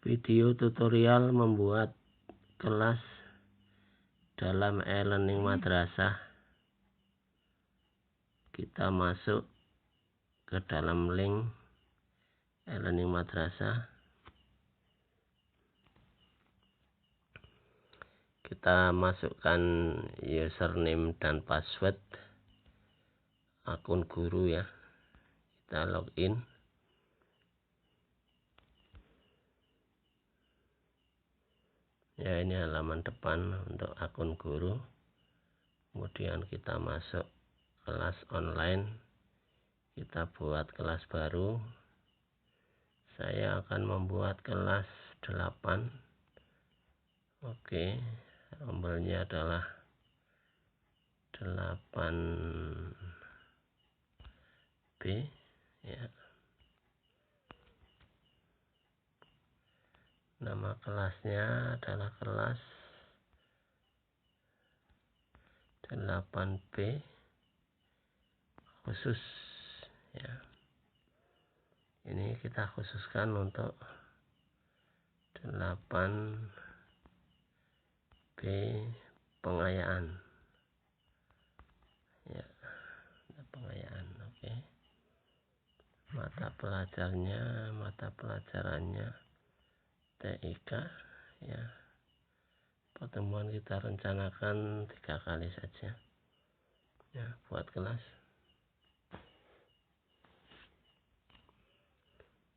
Video tutorial membuat kelas dalam e-learning madrasah. Kita masuk ke dalam link e-learning madrasah. Kita masukkan username dan password akun guru ya. Kita login. Ya, ini halaman depan untuk akun guru. Kemudian kita masuk kelas online. Kita buat kelas baru. Saya akan membuat kelas 8. Oke, rombelnya adalah 8B ya. Nama kelasnya adalah kelas 8B khusus ya. Ini kita khususkan untuk 8B pengayaan ya, pengayaan. Oke. Mata pelajarannya TIK ya. Pertemuan kita rencanakan 3 kali saja ya. Buat kelas.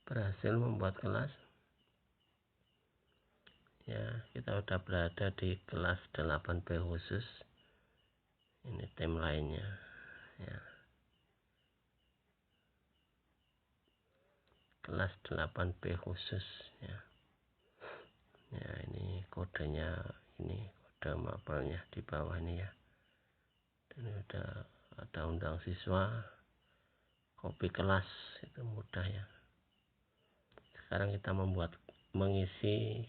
Berhasil membuat kelas ya. Kita sudah berada di kelas 8B khusus. Ini tim lainnya ya. Kelas 8B khusus ya. Ya, ini kodenya, ini kode mapelnya di bawah ini ya. Dan udah ada undang siswa, copy kelas, itu mudah ya. Sekarang kita mengisi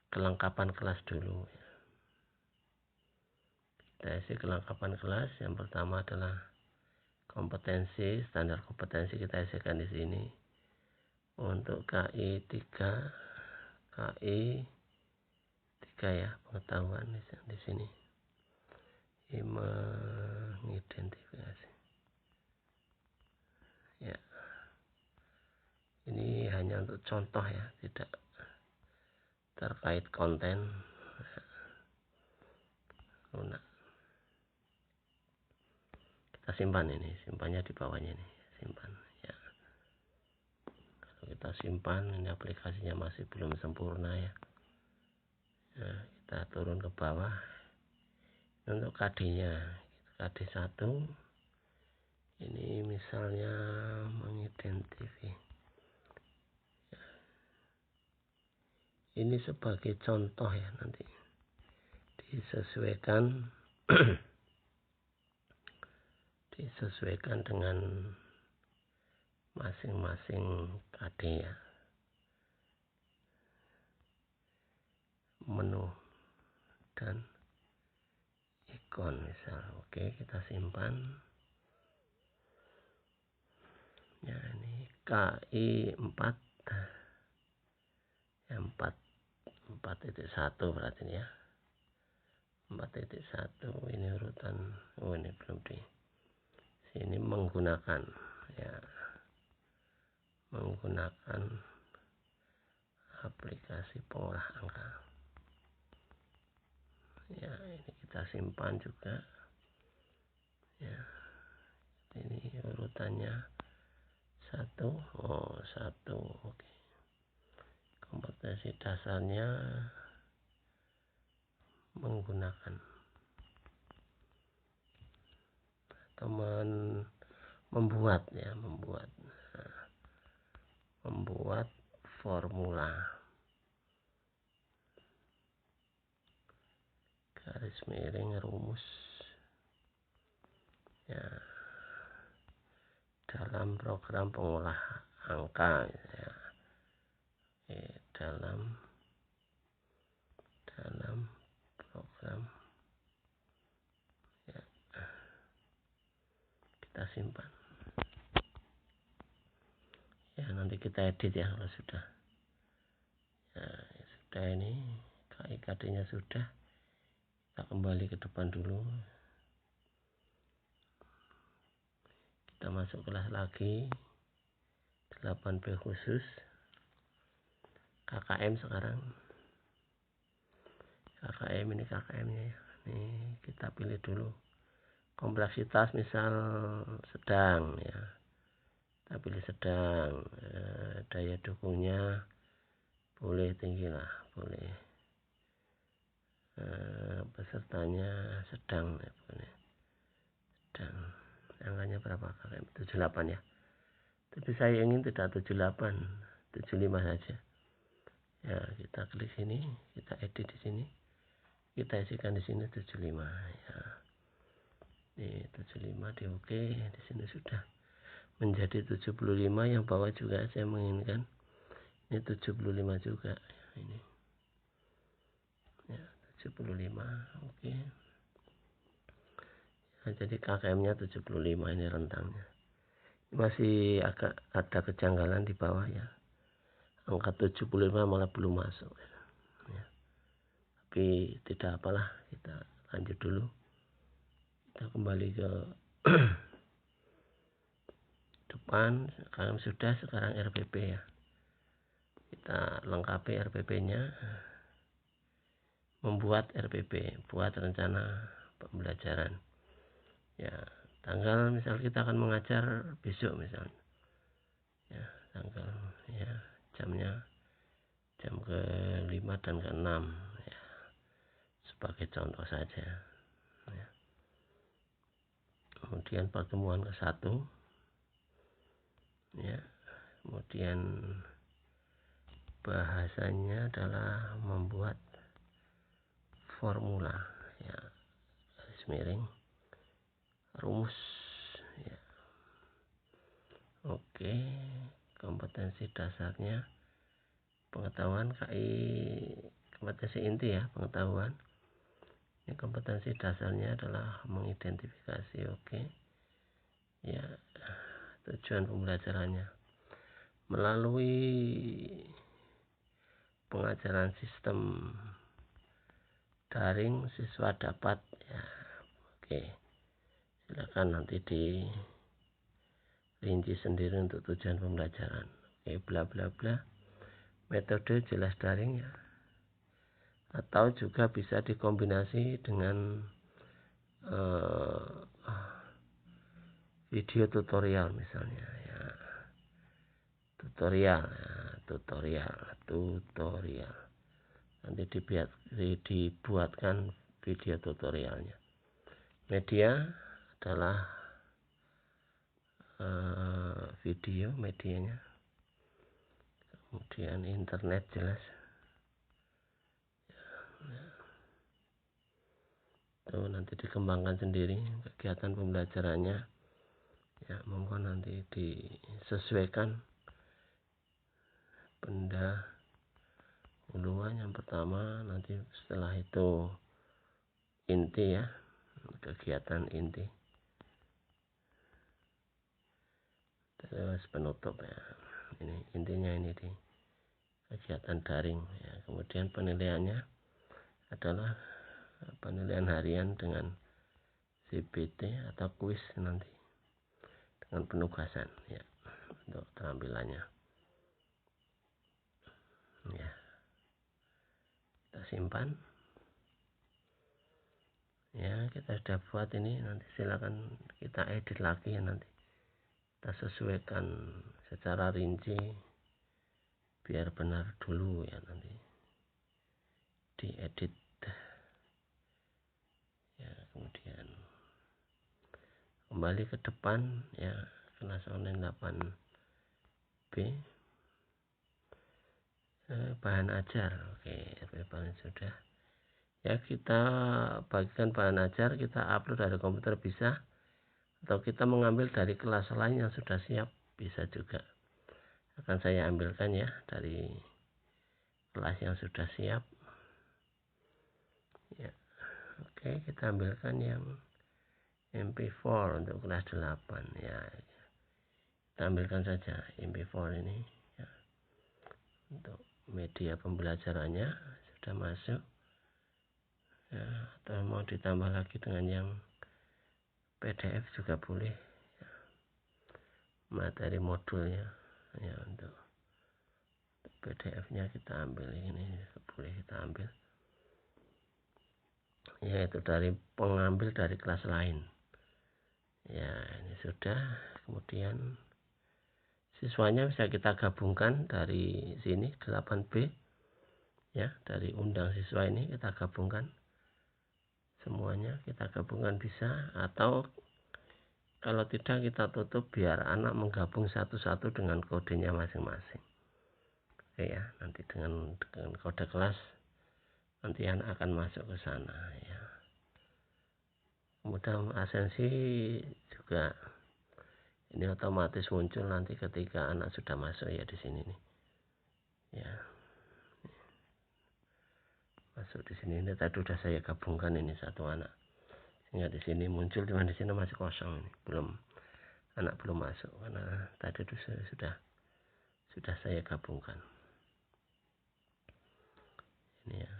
kelengkapan kelas dulu ya. Kita isi kelengkapan kelas. Yang pertama adalah kompetensi, standar kompetensi kita isikan di sini. Untuk KI 3 ya, pengetahuan di sini. Mengidentifikasi. Ya. Ini hanya untuk contoh ya, tidak terkait konten. Lunak. Kita simpan ini, simpannya di bawahnya ini, simpan ya. Kalau kita simpan, ini aplikasinya masih belum sempurna ya. Nah, kita turun ke bawah. Untuk KD-nya, KD 1 ini misalnya mengidentifikasi. Ini sebagai contoh ya, nanti disesuaikan dengan masing-masing KD ya. Menu dan ikon misal. Oke, kita simpan ya. Ini KI 4 ya, 4.1 berarti ya. 4.1 ini urutan. Oh, ini belum di sini. Menggunakan ya, menggunakan aplikasi pengolah angka ya. Ini kita simpan juga ya. Ini urutannya 1. Oh, 1. Oke. Kompetensi dasarnya menggunakan atau membuat ya, membuat formula garis miring rumus ya dalam program pengolah angka ya. Dalam program ya. Kita simpan ya, nanti kita edit ya kalau sudah. Nah, sudah ini KIKD nya sudah, kita kembali ke depan dulu, kita masuk kelas lagi 8B khusus KKM. Sekarang KKM ini KKM nya ya. Ini kita pilih dulu kompleksitas, misal sedang ya, kita pilih sedang. Daya dukungnya boleh tinggi lah, boleh. Pesertanya sedang ya, boleh sedang. Angkanya berapa KKM? 78 ya, tapi saya ingin tidak 78, 75 saja ya. Kita klik sini, kita edit di sini, kita isikan di sini 75 ya. Ini 75 di oke. Di sini sudah menjadi 75. Yang bawah juga saya menginginkan ini 75 juga ini ya, 75 oke. Nah, jadi KKM nya 75, ini rentangnya masih agak ada kejanggalan di bawah ya, angka 75 malah belum masuk ya. Tapi tidak apalah, kita lanjut dulu, kita kembali ke depan. Sekarang RPP ya, kita lengkapi RPP nya, membuat RPP, buat rencana pembelajaran ya. Tanggal misal kita akan mengajar besok misalnya ya, tanggal ya, jamnya jam ke-5 dan ke-6 ya, sebagai contoh saja ya. Kemudian pertemuan ke-1 ya, kemudian bahasanya adalah membuat formula ya, garis miring rumus ya. Oke, kompetensi dasarnya pengetahuan kompetensi inti ya, pengetahuan. Ini kompetensi dasarnya adalah mengidentifikasi, oke ya. Tujuan pembelajarannya melalui pengajaran sistem daring, siswa dapat ya, oke, silakan nanti dirinci sendiri untuk tujuan pembelajaran, oke, bla bla bla. Metode jelas daring ya, atau juga bisa dikombinasi dengan video tutorial misalnya ya, tutorial nanti dibuatkan video tutorialnya. Media adalah video medianya, kemudian internet jelas itu nanti dikembangkan sendiri kegiatan pembelajarannya ya. Monggo nanti disesuaikan pendahuluan yang pertama, nanti setelah itu inti ya, kegiatan inti, terus penutup ya. Ini intinya, ini di kegiatan daring ya. Kemudian penilaiannya adalah penilaian harian dengan CBT atau kuis nanti dengan penugasan ya untuk keterampilannya ya. Kita simpan ya, kita sudah buat ini. Nanti silakan kita edit lagi ya, nanti kita sesuaikan secara rinci biar benar dulu ya, nanti diedit ya. Kemudian kembali ke depan ya, kelas online 8B, bahan ajar, oke, bahan sudah ya. Kita bagikan bahan ajar, kita upload dari komputer bisa, atau kita mengambil dari kelas lain yang sudah siap bisa juga. Akan saya ambilkan ya dari kelas yang sudah siap ya. Oke, kita ambilkan yang MP4 untuk kelas 8 ya. Kita ambilkan saja MP4 ini ya, untuk media pembelajarannya sudah masuk ya, atau mau ditambah lagi dengan yang PDF juga boleh ya. Materi modulnya ya, untuk PDF-nya kita ambil ini, boleh kita ambil, yaitu dari pengambil dari kelas lain ya. Ini sudah. Kemudian siswanya bisa kita gabungkan dari sini 8B ya, dari undang siswa ini kita gabungkan semuanya, kita gabungkan bisa, atau kalau tidak kita tutup biar anak menggabung satu-satu dengan kodenya masing-masing. Oke ya, nanti dengan kode kelas nanti anak akan masuk ke sana ya. Kemudian absensi juga ini otomatis muncul nanti ketika anak sudah masuk ya di sini nih. Ya. Masuk di sini, ini tadi sudah saya gabungkan ini satu anak. Sehingga di sini muncul, cuma di sini masih kosong ini. Anak belum masuk karena tadi itu sudah saya gabungkan. Ini ya.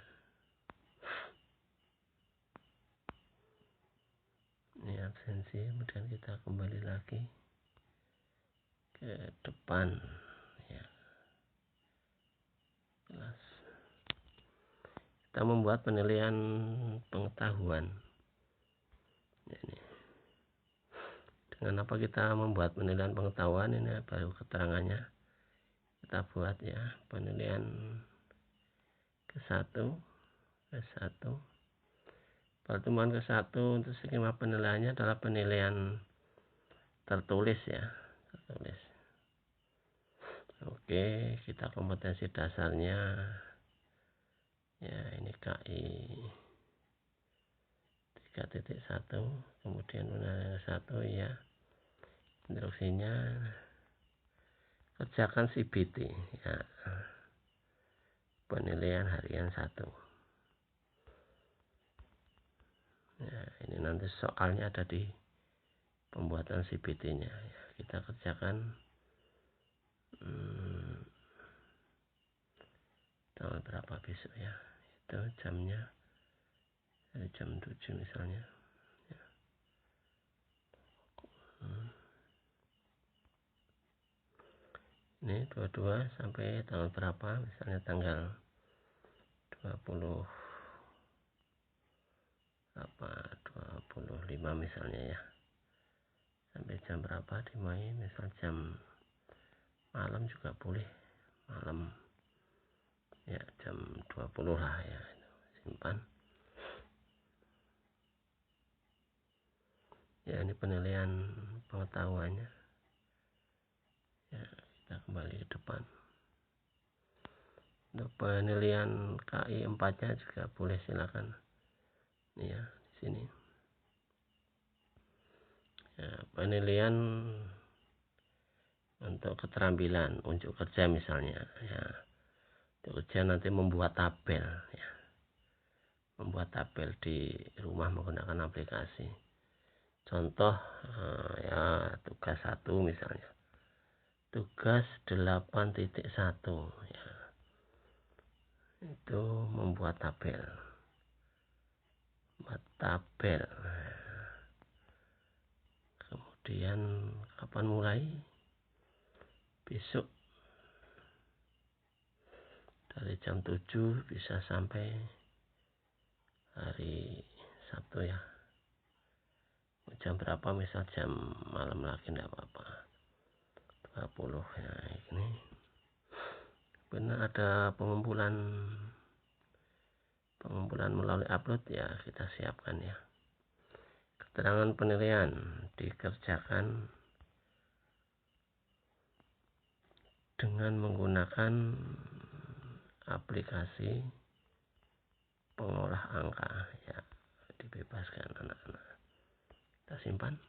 Ini absensi, kemudian kita kembali lagi ke depan ya. Kelas. Kita membuat penilaian pengetahuan. Ini. Dengan apa kita membuat penilaian pengetahuan, ini baru keterangannya kita buat ya. Penilaian ke-1 pertemuan ke-1 untuk skema penilaiannya adalah penilaian tertulis ya, tertulis. Oke, kita kompetensi dasarnya ya, ini KI 3.1, kemudian penilaian 1 ya, instruksinya kerjakan CBT ya, penilaian harian 1 ya. Ini nanti soalnya ada di pembuatan CBT nya ya. Kita kerjakan tanggal berapa besok ya, itu jamnya dari jam 7 misalnya ya. Ini 22 sampai tanggal berapa, misalnya tanggal 25 misalnya ya, sampai jam berapa dimulai, misal jam malam juga boleh, malam ya jam 20 lah ya. Simpan ya, ini penilaian pengetahuannya ya. Kita kembali ke depan. Untuk penilaian KI 4 nya juga boleh, silakan ya, di sini ya. Penilaian untuk keterampilan unjuk kerja misalnya ya, untuk kerja nanti membuat tabel ya, membuat tabel di rumah menggunakan aplikasi. Contoh ya, tugas 1 misalnya, tugas 8.1 ya, itu membuat tabel. Kemudian kapan mulai? Besok dari jam 7 bisa sampai hari Sabtu ya. Jam berapa, misal jam malam lagi enggak apa-apa, 20 ya. Ini benar ada pengumpulan melalui upload ya, kita siapkan ya. Keterangan penilaian dikerjakan dengan menggunakan aplikasi pengolah angka ya, dibebaskan anak-anak. Kita simpan.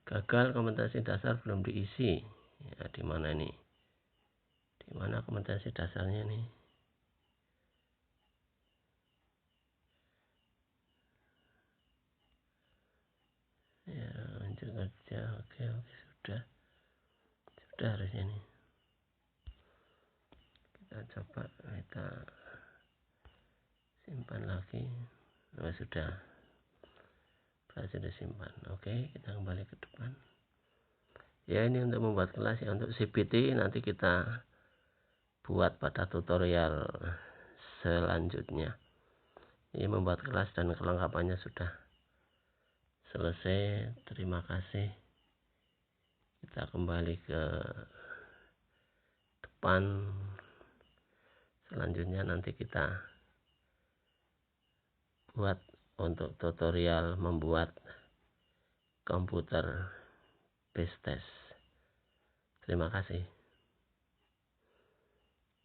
Gagal kompetensi dasar belum diisi ya, di mana ini, di mana kompetensi dasarnya nih ya. lanjut aja. Oke, sudah harusnya nih. Kita coba, kita simpan lagi. Sudah berhasil disimpan. Oke, kita kembali ke depan. Ya, ini untuk membuat kelas ya. Untuk CPT nanti kita buat pada tutorial selanjutnya. Ini membuat kelas dan kelengkapannya sudah selesai. Terima kasih. Kita kembali ke depan. Selanjutnya nanti kita buat untuk tutorial membuat komputer base test. Terima kasih.